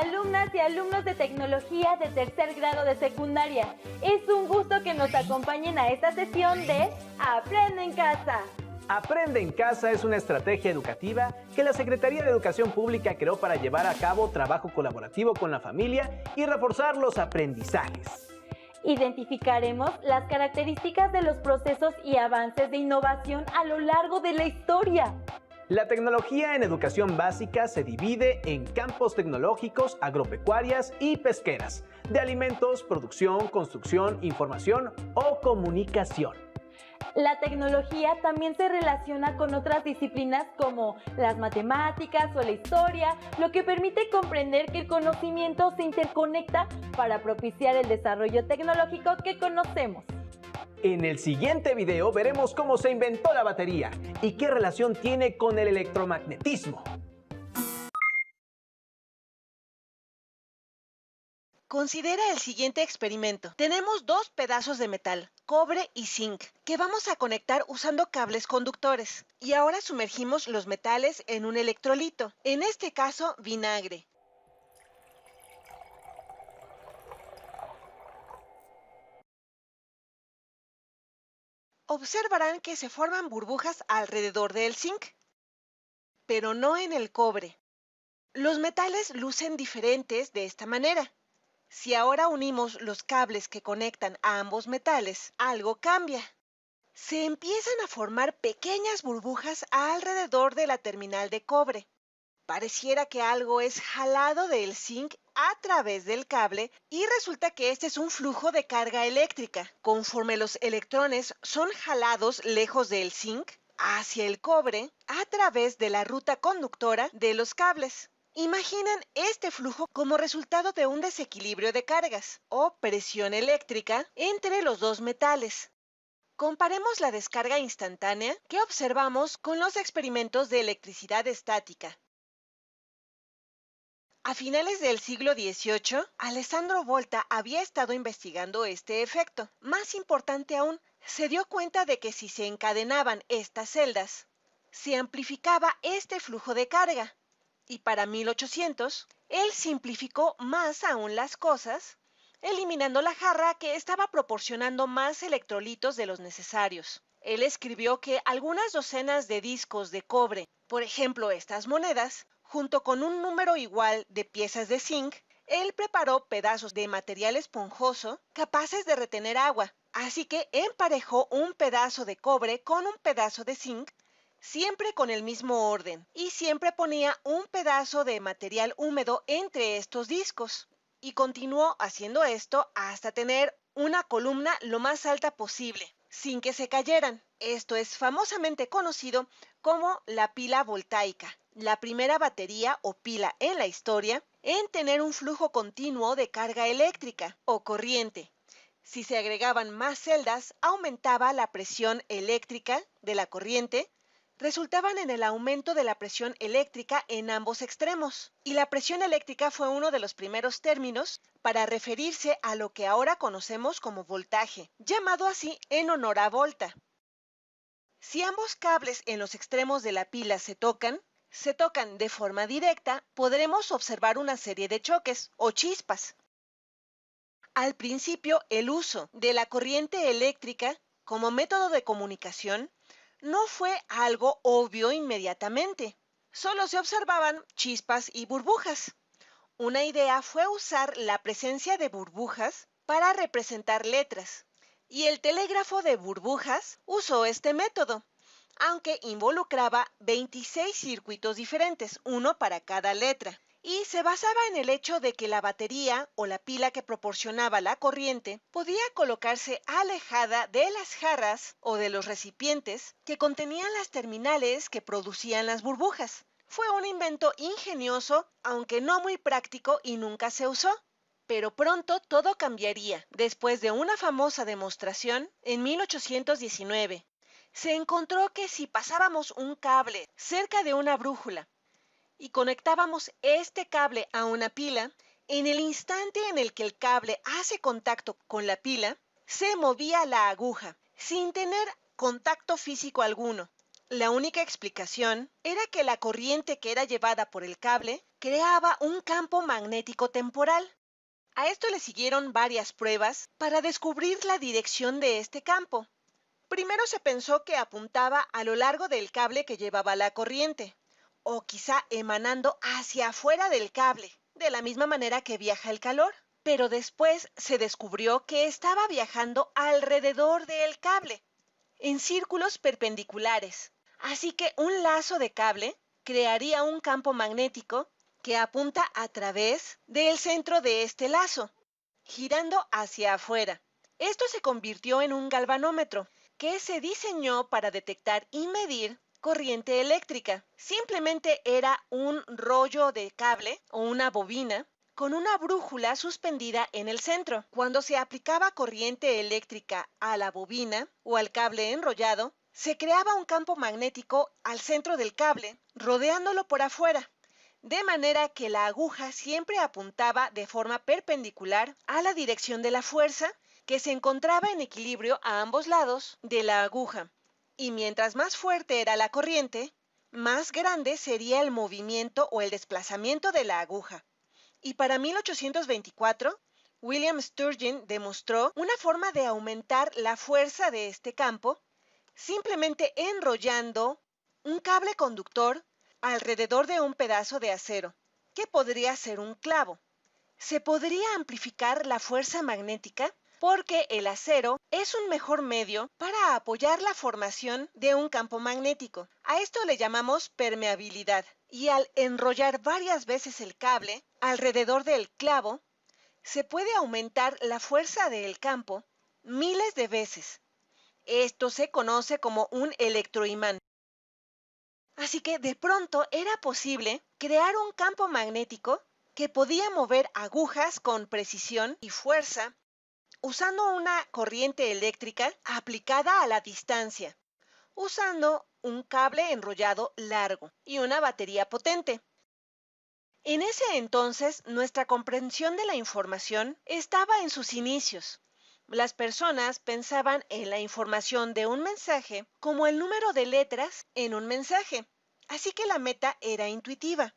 alumnas y alumnos de tecnología de tercer grado de secundaria. Es un gusto que nos acompañen a esta sesión de Aprende en Casa. Aprende en Casa es una estrategia educativa que la Secretaría de Educación Pública creó para llevar a cabo trabajo colaborativo con la familia y reforzar los aprendizajes. Identificaremos las características de los procesos y avances de innovación a lo largo de la historia. La tecnología en educación básica se divide en campos tecnológicos, agropecuarias y pesqueras, de alimentos, producción, construcción, información o comunicación. La tecnología también se relaciona con otras disciplinas como las matemáticas o la historia, lo que permite comprender que el conocimiento se interconecta para propiciar el desarrollo tecnológico que conocemos. En el siguiente video veremos cómo se inventó la batería y qué relación tiene con el electromagnetismo. Considera el siguiente experimento. Tenemos dos pedazos de metal, cobre y zinc, que vamos a conectar usando cables conductores. Y ahora sumergimos los metales en un electrolito, en este caso vinagre. Observarán que se forman burbujas alrededor del zinc, pero no en el cobre. Los metales lucen diferentes de esta manera. Si ahora unimos los cables que conectan a ambos metales, algo cambia. Se empiezan a formar pequeñas burbujas alrededor de la terminal de cobre. Pareciera que algo es jalado del zinc a través del cable y resulta que este es un flujo de carga eléctrica. Conforme los electrones son jalados lejos del zinc hacia el cobre a través de la ruta conductora de los cables. Imaginen este flujo como resultado de un desequilibrio de cargas o presión eléctrica entre los dos metales. Comparemos la descarga instantánea que observamos con los experimentos de electricidad estática. A finales del siglo XVIII, Alessandro Volta había estado investigando este efecto. Más importante aún, se dio cuenta de que si se encadenaban estas celdas, se amplificaba este flujo de carga. Y para 1800, él simplificó más aún las cosas, eliminando la jarra que estaba proporcionando más electrolitos de los necesarios. Él escribió que algunas docenas de discos de cobre, por ejemplo estas monedas, junto con un número igual de piezas de zinc, él preparó pedazos de material esponjoso capaces de retener agua. Así que emparejó un pedazo de cobre con un pedazo de zinc, siempre con el mismo orden, y siempre ponía un pedazo de material húmedo entre estos discos. Y continuó haciendo esto hasta tener una columna lo más alta posible, sin que se cayeran. Esto es famosamente conocido como la pila voltaica, la primera batería o pila en la historia en tener un flujo continuo de carga eléctrica o corriente. Si se agregaban más celdas, aumentaba la presión eléctrica de la corriente, resultaban en el aumento de la presión eléctrica en ambos extremos. Y la presión eléctrica fue uno de los primeros términos para referirse a lo que ahora conocemos como voltaje, llamado así en honor a Volta. Si ambos cables en los extremos de la pila se tocan de forma directa, podremos observar una serie de choques o chispas. Al principio, el uso de la corriente eléctrica como método de comunicación no fue algo obvio inmediatamente. Solo se observaban chispas y burbujas. Una idea fue usar la presencia de burbujas para representar letras, y el telégrafo de burbujas usó este método, aunque involucraba 26 circuitos diferentes, uno para cada letra, y se basaba en el hecho de que la batería o la pila que proporcionaba la corriente podía colocarse alejada de las jarras o de los recipientes que contenían las terminales que producían las burbujas. Fue un invento ingenioso, aunque no muy práctico y nunca se usó. Pero pronto todo cambiaría. Después de una famosa demostración, en 1819, se encontró que si pasábamos un cable cerca de una brújula y conectábamos este cable a una pila, en el instante en el que el cable hace contacto con la pila, se movía la aguja, sin tener contacto físico alguno. La única explicación era que la corriente que era llevada por el cable creaba un campo magnético temporal. A esto le siguieron varias pruebas para descubrir la dirección de este campo. Primero se pensó que apuntaba a lo largo del cable que llevaba la corriente, o quizá emanando hacia afuera del cable, de la misma manera que viaja el calor. Pero después se descubrió que estaba viajando alrededor del cable, en círculos perpendiculares. Así que un lazo de cable crearía un campo magnético que apunta a través del centro de este lazo, girando hacia afuera. Esto se convirtió en un galvanómetro, que se diseñó para detectar y medir corriente eléctrica. Simplemente era un rollo de cable o una bobina con una brújula suspendida en el centro. Cuando se aplicaba corriente eléctrica a la bobina o al cable enrollado, se creaba un campo magnético al centro del cable, rodeándolo por afuera, de manera que la aguja siempre apuntaba de forma perpendicular a la dirección de la fuerza, que se encontraba en equilibrio a ambos lados de la aguja. Y mientras más fuerte era la corriente, más grande sería el movimiento o el desplazamiento de la aguja. Y para 1824, William Sturgeon demostró una forma de aumentar la fuerza de este campo simplemente enrollando un cable conductor alrededor de un pedazo de acero, que podría ser un clavo. Se podría amplificar la fuerza magnética porque el acero es un mejor medio para apoyar la formación de un campo magnético. A esto le llamamos permeabilidad. Y al enrollar varias veces el cable alrededor del clavo, se puede aumentar la fuerza del campo miles de veces. Esto se conoce como un electroimán. Así que de pronto era posible crear un campo magnético que podía mover agujas con precisión y fuerza usando una corriente eléctrica aplicada a la distancia, usando un cable enrollado largo y una batería potente. En ese entonces, nuestra comprensión de la información estaba en sus inicios. Las personas pensaban en la información de un mensaje como el número de letras en un mensaje, así que la meta era intuitiva: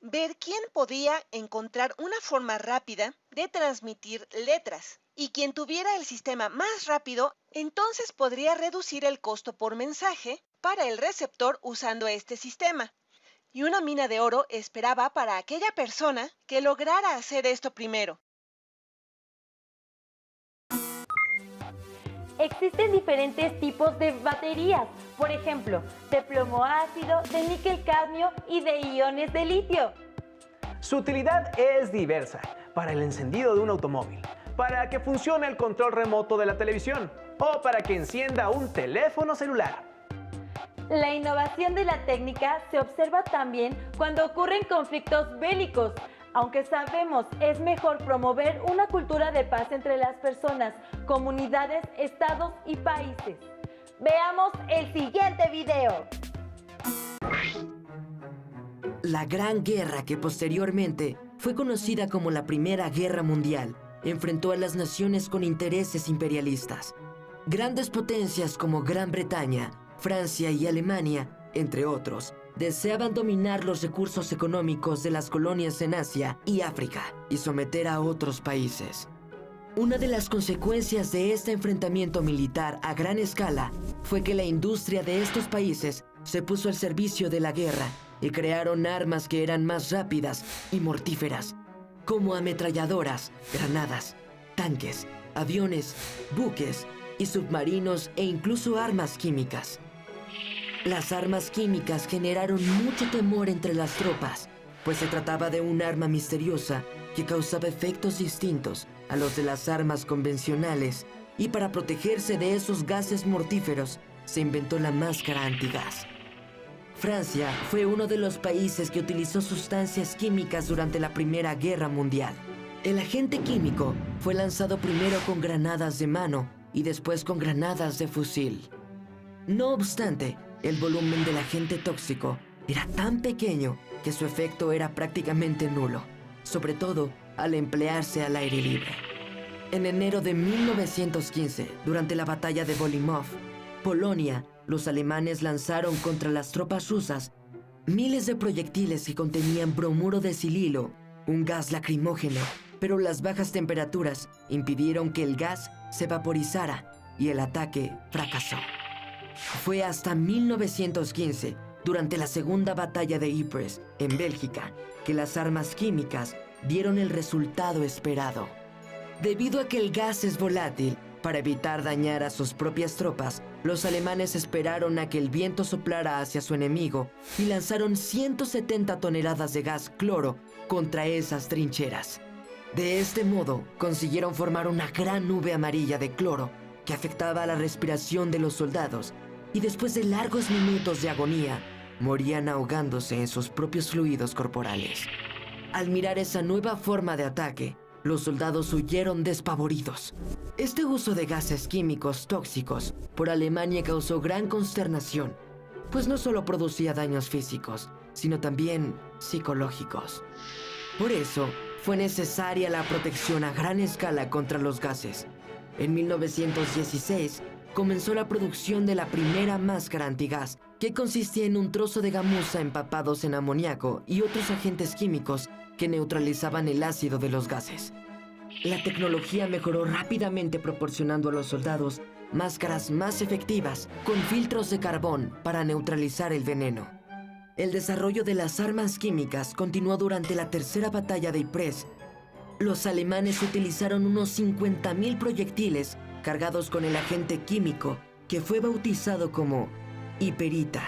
ver quién podía encontrar una forma rápida de transmitir letras, y quien tuviera el sistema más rápido, entonces podría reducir el costo por mensaje para el receptor usando este sistema. Y una mina de oro esperaba para aquella persona que lograra hacer esto primero. Existen diferentes tipos de baterías, por ejemplo, de plomo ácido, de níquel cadmio y de iones de litio. Su utilidad es diversa: para el encendido de un automóvil, para que funcione el control remoto de la televisión o para que encienda un teléfono celular. La innovación de la técnica se observa también cuando ocurren conflictos bélicos. Aunque sabemos es mejor promover una cultura de paz entre las personas, comunidades, estados y países. Veamos el siguiente video. La Gran Guerra, que posteriormente fue conocida como la Primera Guerra Mundial, enfrentó a las naciones con intereses imperialistas. Grandes potencias como Gran Bretaña, Francia y Alemania, entre otros, deseaban dominar los recursos económicos de las colonias en Asia y África y someter a otros países. Una de las consecuencias de este enfrentamiento militar a gran escala fue que la industria de estos países se puso al servicio de la guerra y crearon armas que eran más rápidas y mortíferas, como ametralladoras, granadas, tanques, aviones, buques y submarinos e incluso armas químicas. Las armas químicas generaron mucho temor entre las tropas, pues se trataba de un arma misteriosa que causaba efectos distintos a los de las armas convencionales, y para protegerse de esos gases mortíferos se inventó la máscara antigás. Francia fue uno de los países que utilizó sustancias químicas durante la Primera Guerra Mundial. El agente químico fue lanzado primero con granadas de mano y después con granadas de fusil. No obstante, el volumen del agente tóxico era tan pequeño que su efecto era prácticamente nulo, sobre todo al emplearse al aire libre. En enero de 1915, durante la batalla de Bolimov, Polonia los alemanes lanzaron contra las tropas rusas miles de proyectiles que contenían bromuro de sililo, un gas lacrimógeno, pero las bajas temperaturas impidieron que el gas se vaporizara y el ataque fracasó. Fue hasta 1915, durante la Segunda Batalla de Ypres, en Bélgica, que las armas químicas dieron el resultado esperado. Debido a que el gas es volátil, para evitar dañar a sus propias tropas, los alemanes esperaron a que el viento soplara hacia su enemigo y lanzaron 170 toneladas de gas cloro contra esas trincheras. De este modo, consiguieron formar una gran nube amarilla de cloro que afectaba a la respiración de los soldados y después de largos minutos de agonía, morían ahogándose en sus propios fluidos corporales. Al mirar esa nueva forma de ataque, los soldados huyeron despavoridos. Este uso de gases químicos tóxicos por Alemania causó gran consternación, pues no solo producía daños físicos, sino también psicológicos. Por eso, fue necesaria la protección a gran escala contra los gases. En 1916, comenzó la producción de la primera máscara antigás, que consistía en un trozo de gamuza empapados en amoníaco y otros agentes químicos que neutralizaban el ácido de los gases. La tecnología mejoró rápidamente, proporcionando a los soldados máscaras más efectivas con filtros de carbón para neutralizar el veneno. El desarrollo de las armas químicas continuó durante la Tercera Batalla de Ypres. Los alemanes utilizaron unos 50.000 proyectiles cargados con el agente químico que fue bautizado como hiperita.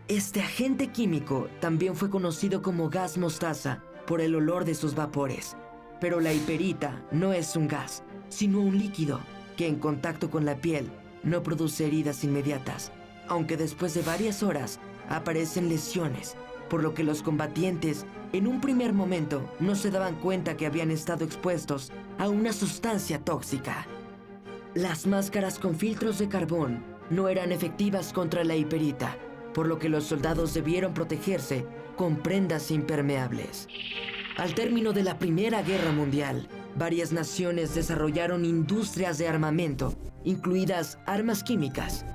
Este agente químico también fue conocido como gas mostaza por el olor de sus vapores. Pero la hiperita no es un gas, sino un líquido que en contacto con la piel no produce heridas inmediatas, aunque después de varias horas aparecen lesiones, por lo que los combatientes en un primer momento no se daban cuenta que habían estado expuestos a una sustancia tóxica. Las máscaras con filtros de carbón no eran efectivas contra la hiperita, por lo que los soldados debieron protegerse con prendas impermeables. Al término de la Primera Guerra Mundial, varias naciones desarrollaron industrias de armamento, incluidas armas químicas.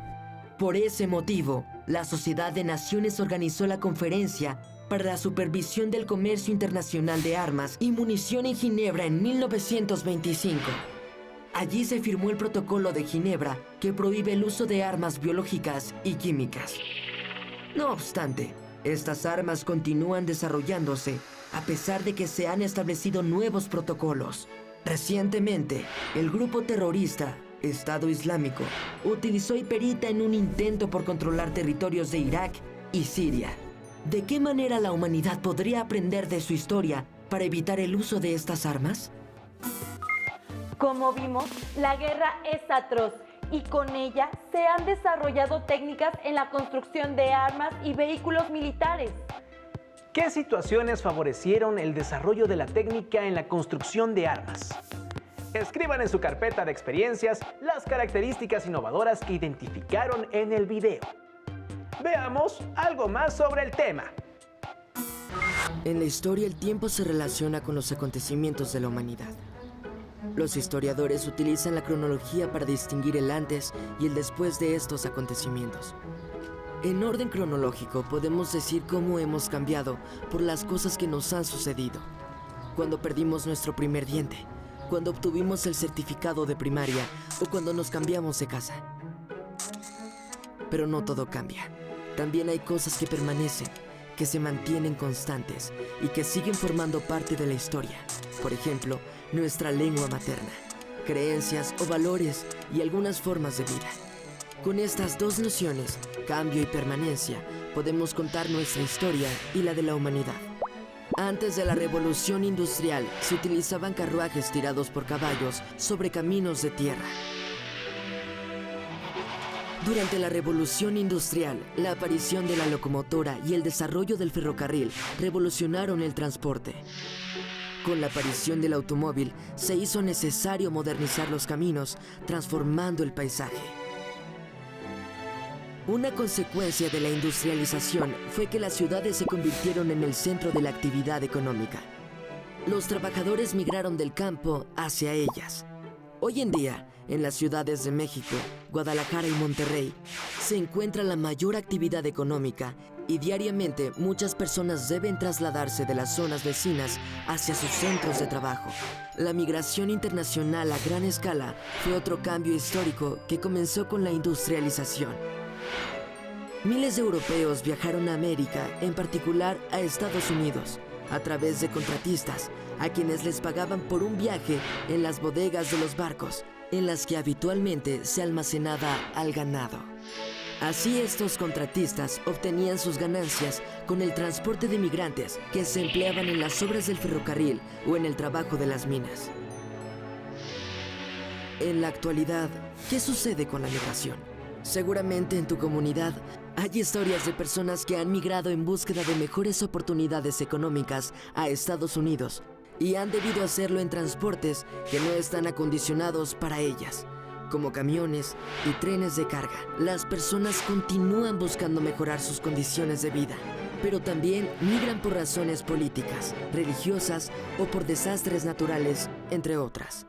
Por ese motivo, la Sociedad de Naciones organizó la Conferencia para la Supervisión del Comercio Internacional de Armas y Munición en Ginebra en 1925. Allí se firmó el Protocolo de Ginebra, que prohíbe el uso de armas biológicas y químicas. No obstante, estas armas continúan desarrollándose a pesar de que se han establecido nuevos protocolos. Recientemente, el grupo terrorista Estado Islámico utilizó hiperita en un intento por controlar territorios de Irak y Siria. ¿De qué manera la humanidad podría aprender de su historia para evitar el uso de estas armas? Como vimos, la guerra es atroz y con ella se han desarrollado técnicas en la construcción de armas y vehículos militares. ¿Qué situaciones favorecieron el desarrollo de la técnica en la construcción de armas? Escriban en su carpeta de experiencias las características innovadoras que identificaron en el video. Veamos algo más sobre el tema. En la historia, el tiempo se relaciona con los acontecimientos de la humanidad. Los historiadores utilizan la cronología para distinguir el antes y el después de estos acontecimientos. En orden cronológico, podemos decir cómo hemos cambiado por las cosas que nos han sucedido. Cuando perdimos nuestro primer diente, cuando obtuvimos el certificado de primaria o cuando nos cambiamos de casa. Pero no todo cambia. También hay cosas que permanecen, que se mantienen constantes y que siguen formando parte de la historia. Por ejemplo, nuestra lengua materna, creencias o valores y algunas formas de vida. Con estas dos nociones, cambio y permanencia, podemos contar nuestra historia y la de la humanidad. Antes de la Revolución Industrial, se utilizaban carruajes tirados por caballos sobre caminos de tierra. Durante la Revolución Industrial, la aparición de la locomotora y el desarrollo del ferrocarril revolucionaron el transporte. Con la aparición del automóvil, se hizo necesario modernizar los caminos, transformando el paisaje. Una consecuencia de la industrialización fue que las ciudades se convirtieron en el centro de la actividad económica. Los trabajadores migraron del campo hacia ellas. Hoy en día, En las ciudades de México, Guadalajara y Monterrey se encuentra la mayor actividad económica y diariamente muchas personas deben trasladarse de las zonas vecinas hacia sus centros de trabajo. La migración internacional a gran escala fue otro cambio histórico que comenzó con la industrialización. Miles de europeos viajaron a América, en particular a Estados Unidos, a través de contratistas, a quienes les pagaban por un viaje en las bodegas de los barcos, en las que habitualmente se almacenaba al ganado. Así estos contratistas obtenían sus ganancias con el transporte de migrantes que se empleaban en las obras del ferrocarril o en el trabajo de las minas. En la actualidad, ¿qué sucede con la migración? Seguramente en tu comunidad hay historias de personas que han migrado en búsqueda de mejores oportunidades económicas a Estados Unidos y han debido hacerlo en transportes que no están acondicionados para ellas, como camiones y trenes de carga. Las personas continúan buscando mejorar sus condiciones de vida, pero también migran por razones políticas, religiosas o por desastres naturales, entre otras.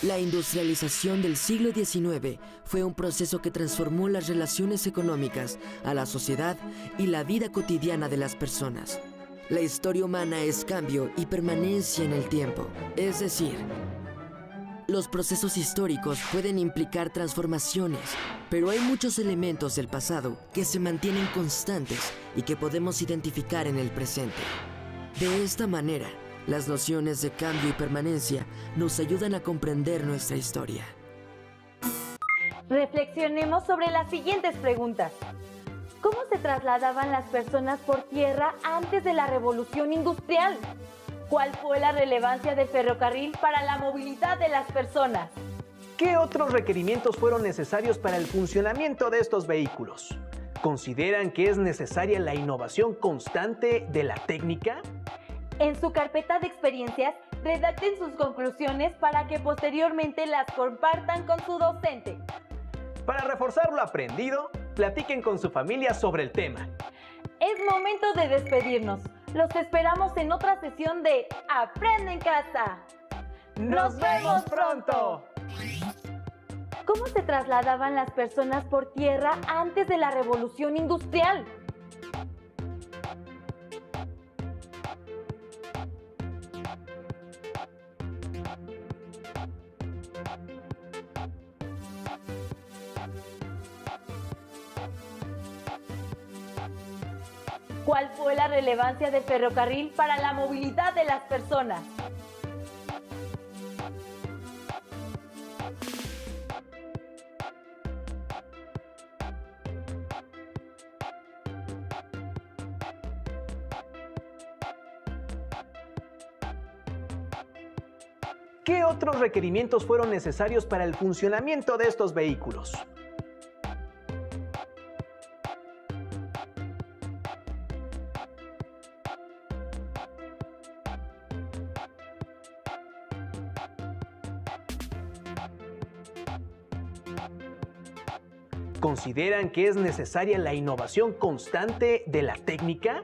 La industrialización del siglo XIX fue un proceso que transformó las relaciones económicas, a la sociedad y la vida cotidiana de las personas. La historia humana es cambio y permanencia en el tiempo, es decir, los procesos históricos pueden implicar transformaciones, pero hay muchos elementos del pasado que se mantienen constantes y que podemos identificar en el presente. De esta manera, las nociones de cambio y permanencia nos ayudan a comprender nuestra historia. Reflexionemos sobre las siguientes preguntas. ¿Cómo se trasladaban las personas por tierra antes de la Revolución Industrial? ¿Cuál fue la relevancia del ferrocarril para la movilidad de las personas? ¿Qué otros requerimientos fueron necesarios para el funcionamiento de estos vehículos? ¿Consideran que es necesaria la innovación constante de la técnica? En su carpeta de experiencias, redacten sus conclusiones para que posteriormente las compartan con su docente. Para reforzar lo aprendido, platiquen con su familia sobre el tema. Es momento de despedirnos. Los esperamos en otra sesión de Aprende en Casa. ¡Nos vemos pronto! ¿Cómo se trasladaban las personas por tierra antes de la Revolución Industrial? ¿Cuál fue la relevancia del ferrocarril para la movilidad de las personas? ¿Qué otros requerimientos fueron necesarios para el funcionamiento de estos vehículos? ¿Consideran que es necesaria la innovación constante de la técnica?